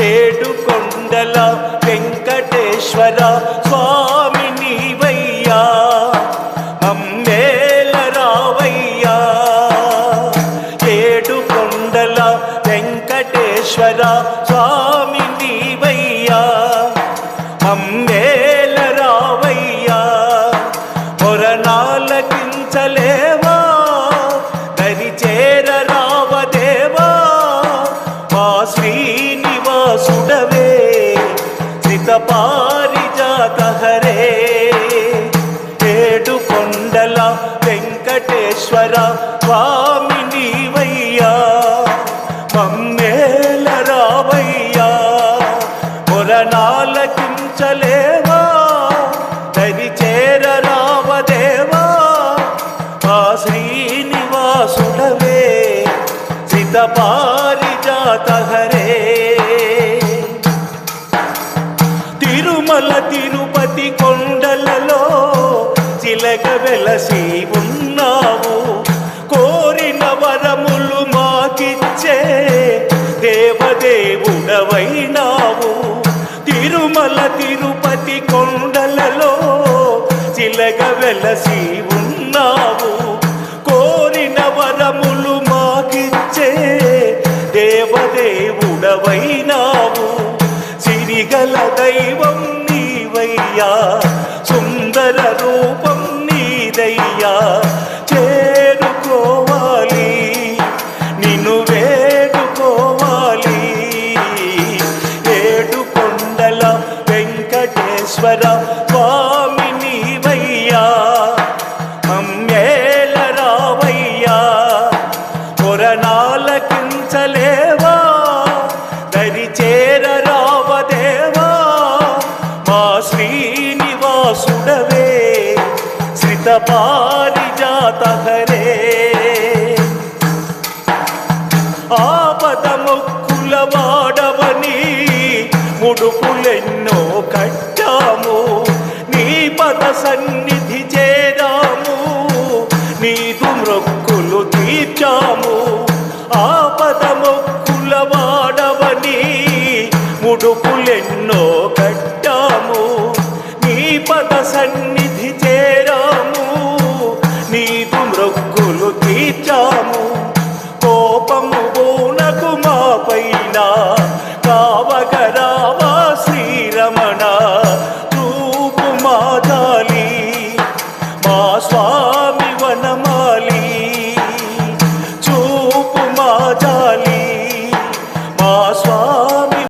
ఏడు కొండల వెంకటేశ్వర స్వామి నీవయ్యా మమ్మేల రావయ్యా ఏడు కొండల వెంకటేశ్వర స్వామి నీవయ్యా మమ్మేల రావయ్యా మొరనాలకించలేవా దరి చేర రావదేవా మా శ్రీనివాసుడవే శ్రిత పారిజాత హరే ఏడు కొండల వెంకటేశ్వర స్వామి నీవయ్యా మమ్మేల రావయ్యా మొరనాలకించలేవా దరి చేర రావదేవా మా శ్రీనివాసుడవే శ్రిత పారిజాత హరే తిరుమల తిరుపతి కొండలలో చిలక వెలసి ఉన్నావు కోరిన వరములు మాకిచ్చే దేవదేవుడవైనావు తిరుమల తిరుపతి కొండలలో చిలక వెలసి ఉన్నావు కోరిన వరములు మాకిచ్చే దేవదేవుడవైనావు సిరిగల దైవం నీవయ్యా సుందర రూపం నీదయ్యా చేరుకోవాలి నిన్ను వేడుకోవాలి ఏడు కొండల వెంకటేశ్వర స్వామి నీవయ్యా మమ్మేల రావయ్యా మొరనాలకించలేవా దరి చేర రావదేవా మా శ్రీనివాసుడవే శ్రిత పారిజాత హరే ఆపద మొక్కుల వాడవని ముడుపులెన్నో కట్టాము నీ పద సన్నిధి చేరాము నీదు మొక్కులు తీర్చాము ఆపద మొక్కుల వాడవని ముడుపులెన్నో కట్టాము నీ పద సన్నిధి చేరాము నీదు మొక్కులు తీర్చాము కోపము బోనకు మా పైన